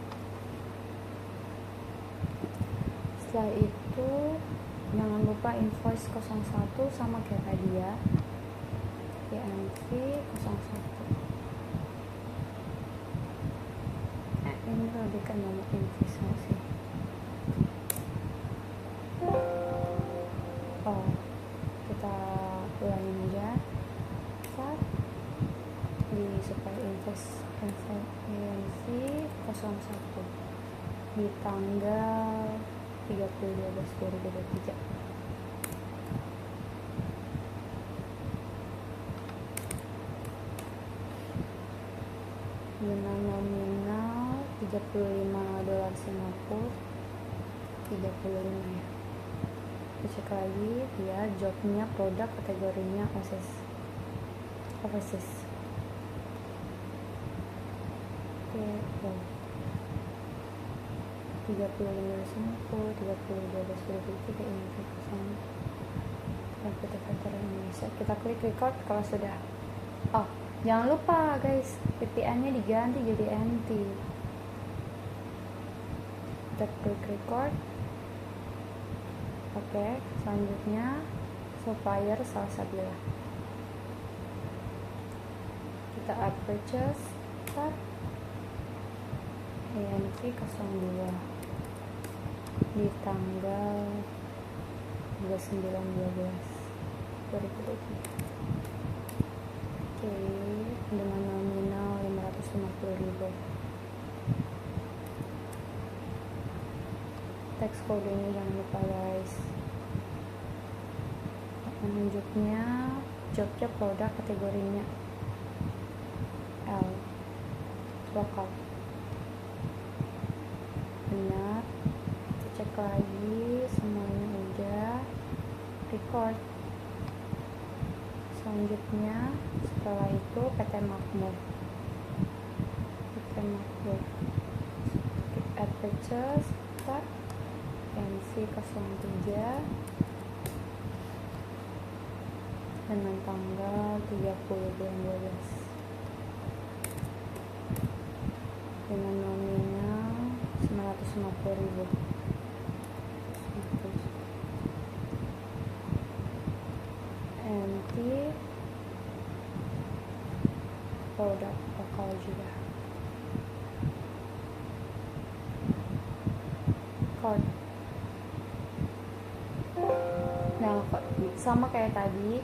Setelah itu jangan lupa invoice 01 sama kayak tadi ya, INV 01. Ini lebih kan nomor invoice nggak sih? Oh, kita ulangin aja. Di supaya INC 01 di tanggal 30/12/2023. Dengan nominal $35 Singapura, 35 ya. Cek lagi dia jobnya produk, kategorinya overseas. Oke, 35 Singapura, 30/12/2023 ini kosong. PT Veteran Indonesia. Kita klik record kalau sudah. Oh, jangan lupa guys, VPN-nya diganti jadi NT. Kita klik record. Oke, selanjutnya supplier Salsabila. Kita add purchase, start INC 02 di tanggal 29/12/2023. Oke, dengan nominal 550.000. Teks kodenya jangan lupa guys. Menunjuknya jobnya produk, kategorinya L, lokal. Benar. Kita cek lagi semuanya udah. Record. Selanjutnya setelah itu PT Makmur. Add purchase, start INC 03 dengan tanggal 30/12 dengan nominal 950.000. NT produk lokal juga. Code. Nah, sama kayak tadi,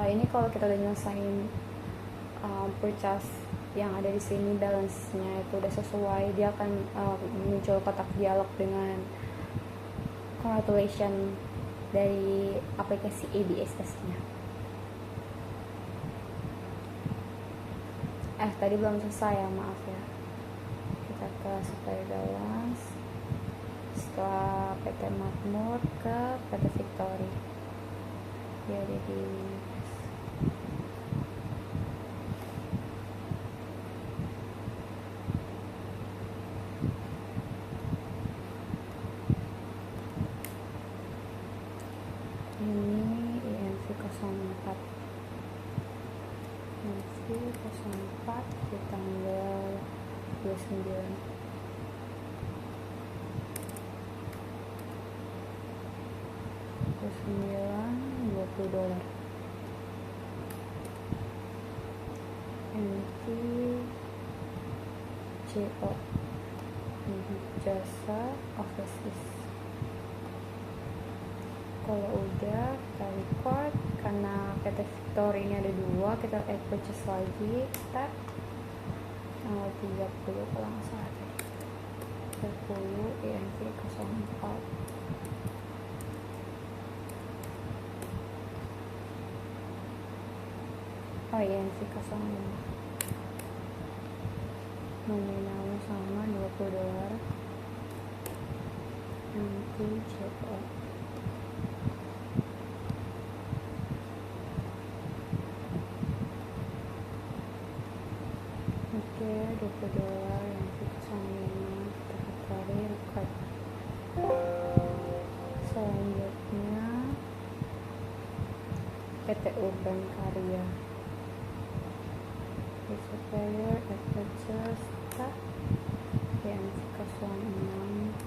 ini kalau kita udah nyelesain purchase yang ada di sini, balance-nya itu udah sesuai, dia akan muncul kotak dialog dengan congratulation dari aplikasi ABSS-nya. Tadi belum selesai ya, maaf ya. Kita ke supplier balance. Setelah PT Makmur ke PT Victory. Dia ada di ini INC 04 di tanggal 29. $20. NT CO jasa overseas. Kalau udah kita record, karena PT Victory ini ada 2, kita add purchase lagi. Kita tanggal 30 kalau nggak salah, 30 INC 04. Oh iya, INC 05. Nominalnya sama $20. Nanti CO. Oke, $20 yang kita 05. Kita cari record. Selanjutnya PT Urban Karya. Supplier at purchase tak INC 06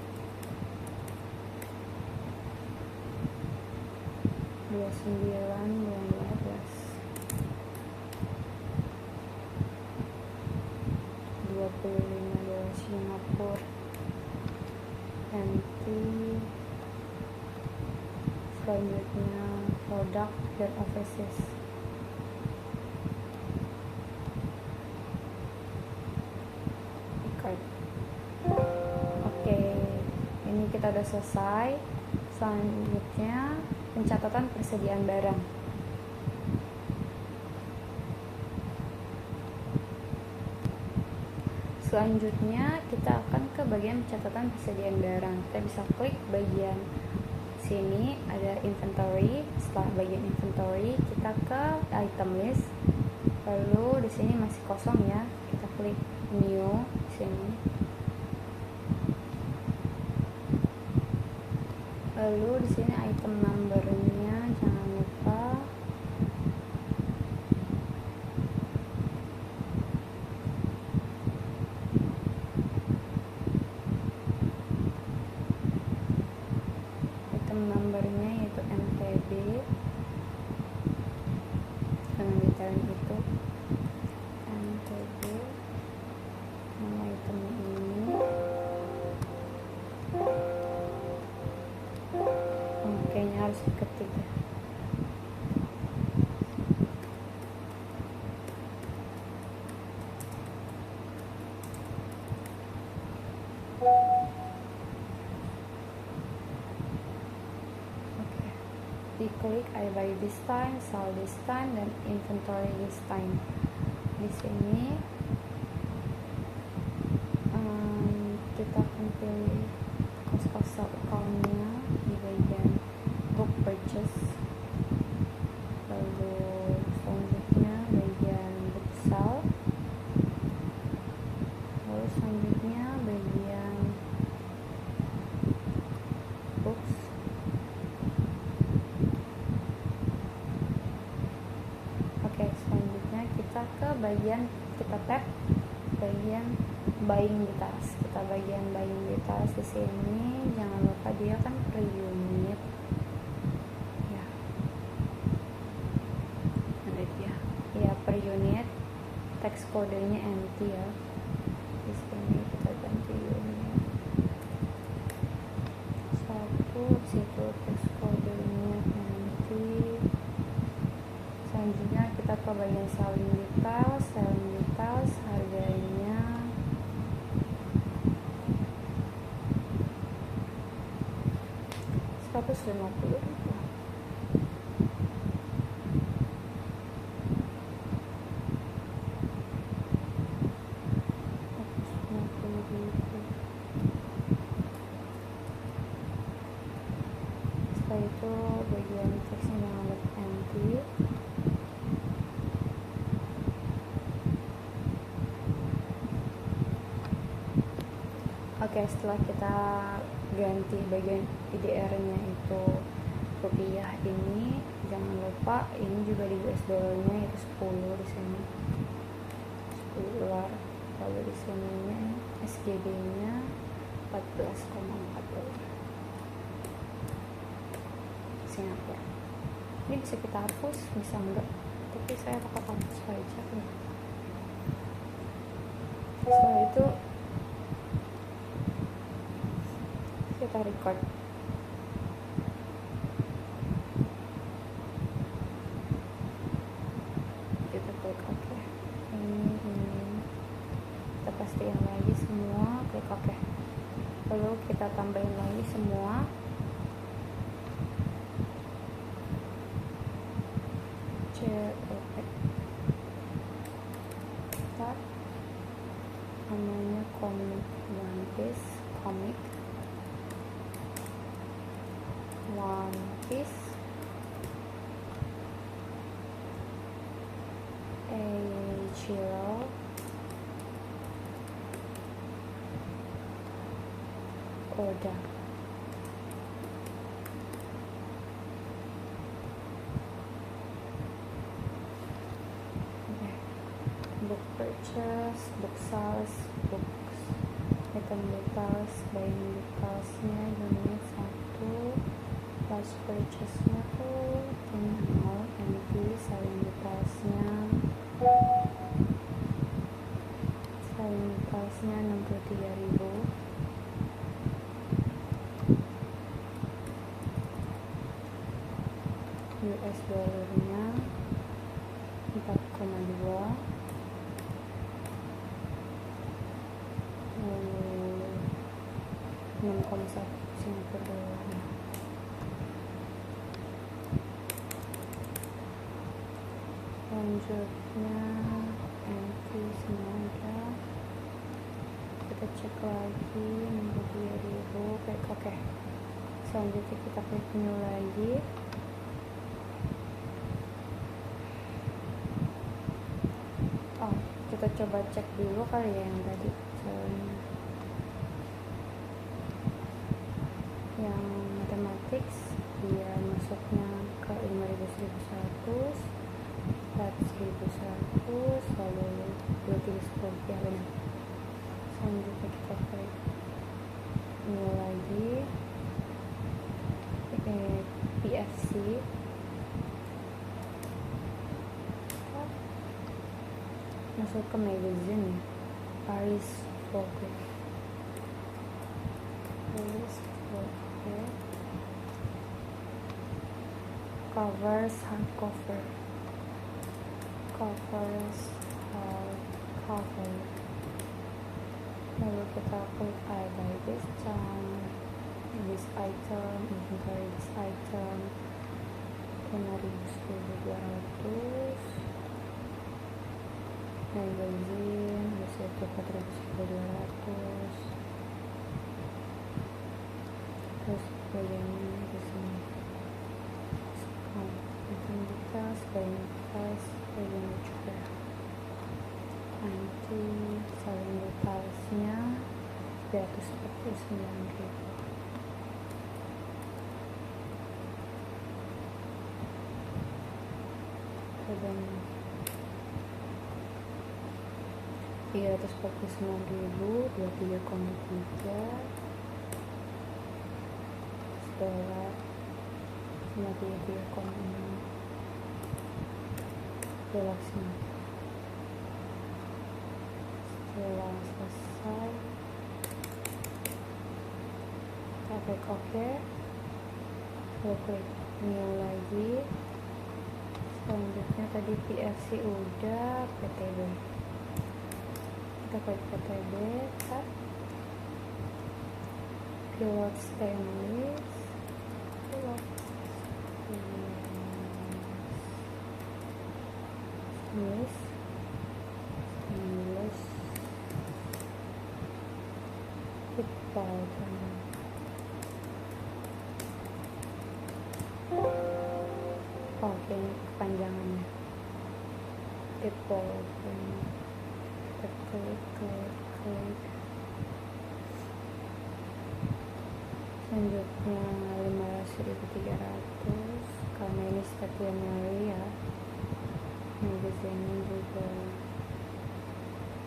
29/12 $25 Singapura. Nanti selanjutnya produk dan overseas. kita udah selesai. Selanjutnya pencatatan persediaan barang. Selanjutnya kita akan ke bagian pencatatan persediaan barang. Kita bisa klik bagian sini, ada inventory. Setelah bagian inventory, kita ke item list. Lalu di sini masih kosong ya, kita klik new sini. Lalu di sini item numbernya jangan lupa. Item numbernya yaitu MTB. Jangan detailin itu. MTB. Nama itemnya ini. Kayaknya harus diketik ya. Diklik I buy this time, sell this time, dan inventory this time. Di sini kita akan pilih cost account-nya di bagian book purchase. Lalu selanjutnya bagian book sell. Lalu selanjutnya bagian books. Oke, selanjutnya kita ke bagian, kita tap bagian buying details. Kita bagian buying details di sini, jangan lupa dia kan per unit ya, ada dia ya, per unit. Teks kodenya NT ya. Di sini kita ganti unit 1, situ teks kodenya NT. Selanjutnya kita ke bagian selling details, harganya Rp150.000. Setelah itu bagian teksnya jangan lupa NT. Oke, setelah kita ganti bagian IDR-nya itu rupiah, ini jangan lupa ini juga di US dollar-nya itu 10 di sini. 10 dolar. Lalu di sininya SGD-nya 14,4 dolar. Singapura. Ini bisa kita hapus, bisa enggak? Tapi saya bakal hapus aja nih. Setelah itu kita record. Kita klik OK. Ini kita pastiin lagi semua, klik OK. Lalu kita tambahin lagi semua. Start. Namanya comic One Piece, comic One Piece, Eiichiro, Oda. Book purchase, book sales, books, item details, buying detailsnya unit 1, last purchase-nya tuh tinggal NT, selling detailsnya 63.000. US dollarnya 4,2. 6,1 sini kedua. Selanjutnya empty semua udah. Kita cek lagi nomor 2000. Oke. Selanjutnya kita klik new lagi. Kita coba cek dulu kali ya yang tadi yang mathematics, dia masuknya ke 5.100, 4.100, lalu 2.30 ya benar. Selanjutnya kita klik new lagi, PFC, masuk ke magazine ya, Paris Vogue, covers hardcover, lalu kita klik I buy this item, inventory this item, 5.200, magazine bisa itu 4.200, terus bagiannya di sini identitas, bagian juga nanti saling detailsnya 349.000. dan 349.000, 23,3 $, 53,6 relaksnya. Setelah selesai kita klik OK, lalu klik new lagi. Selanjutnya tadi PFC udah, PTB kita klik PTB, tab pilot stainless, kita oke, ini kepanjangannya kita klik. Selanjutnya 5.300 karena ini stationery ya. Magazine juga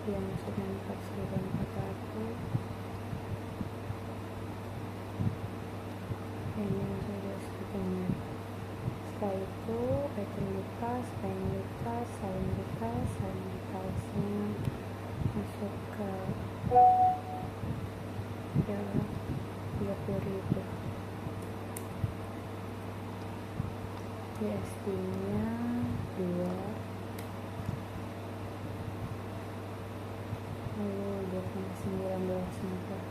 yang masuknya 4.400, ini juga stationery. Setelah itu item ditas, salin ditasnya masuk ke ya 30.000. USD nya 2, lalu 2,19 meter.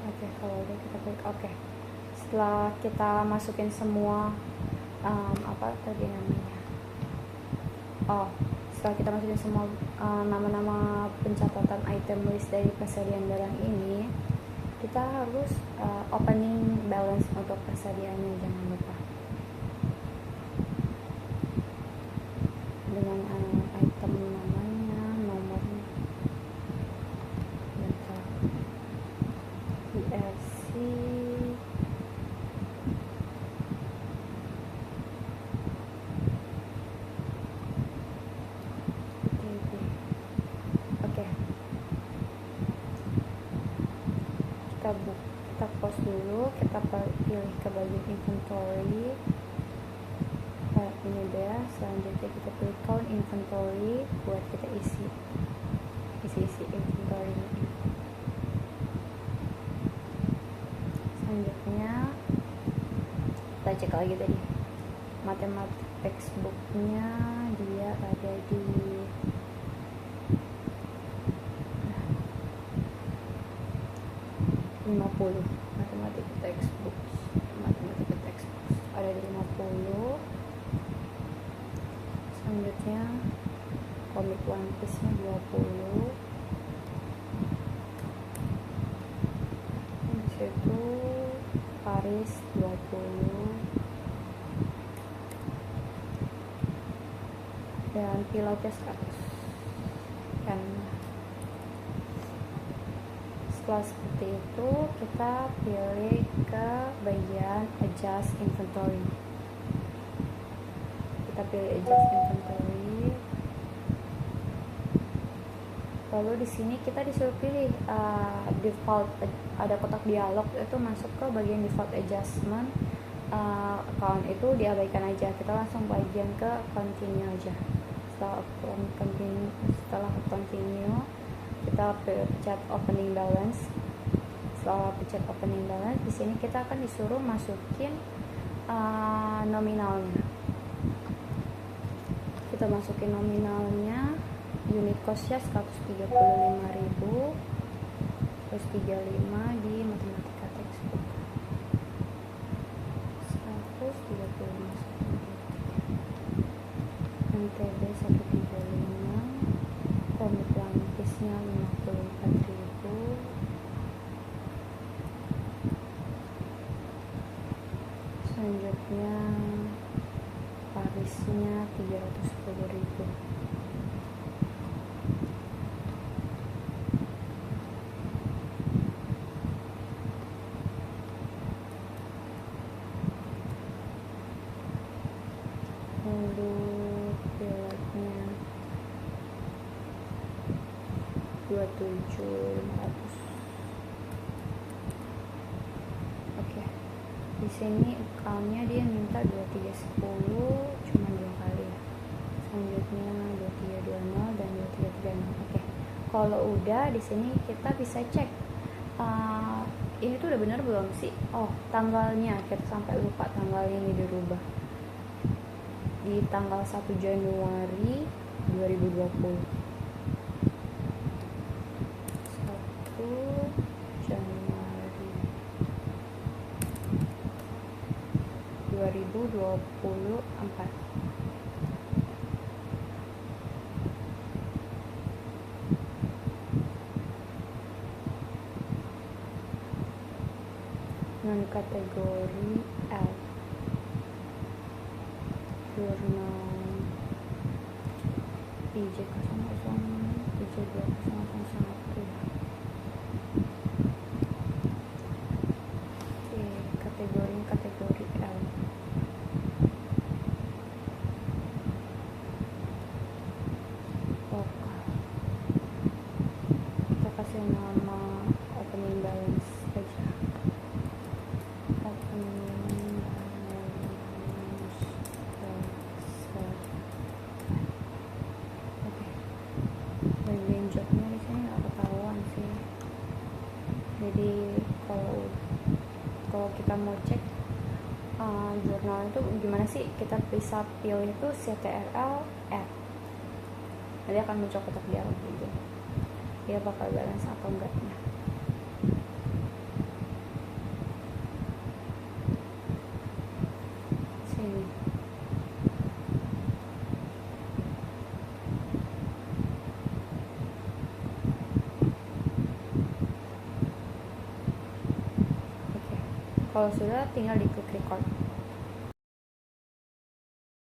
Oke, kalau udah kita klik OK. Setelah kita masukin semua setelah kita masukin semua nama-nama pencatatan item list dari persediaan barang ini, kita harus opening balance untuk persediaannya, jangan lupa dengan item namanya, nomornya, bentar, PFC, kita pause dulu, kita pilih ke bagian inventory. Ini dia. Selanjutnya kita pilih count inventory buat kita isi inventory ini. Selanjutnya kita cek lagi tadi matematik textbooknya dia ada di matematika textbook ada di 50. Selanjutnya komik One Piece nya 20. Di situ Paris 20 dan pilotnya 100 kan. Setelah seperti itu kita pilih ke bagian adjust inventory. Kita pilih adjust inventory. Lalu di sini kita disuruh pilih default, ada kotak dialog itu masuk ke bagian default adjustment. Account itu diabaikan aja, kita langsung bagian ke continue aja. Setelah continue kita pencet opening balance. Setelah pencet opening balance, di sini kita akan disuruh masukin nominalnya. Kita masukin nominalnya, unit costnya 135.000 terus 35 di matematika textbook 135 MTB 135, komik One Piece nya 54.000, selanjutnya Parisnya 310.000. Lalu pilotnya 27.500. Oke. Di sini account-nya dia minta 2310 cuma 2 kali ya. Selanjutnya 2320 dan 2330. Oke. Kalau udah di sini kita bisa cek ini tuh udah bener belum sih? Oh, tanggalnya kita sampai lupa tanggalnya ini dirubah. Di tanggal 1 Januari 2020. 1 Januari 2024. Dengan kategori L, jurnal IJ00 IJ2001 ya. Oke, kategori L. Lokal, kita kasih nama opening balance aja. Jadi kalau kita mau cek jurnal itu gimana sih, kita bisa pilih itu CTRL F, nanti akan muncul kotak dialog gitu, dia bakal balance atau enggaknya. Sini kalau sudah tinggal diklik record.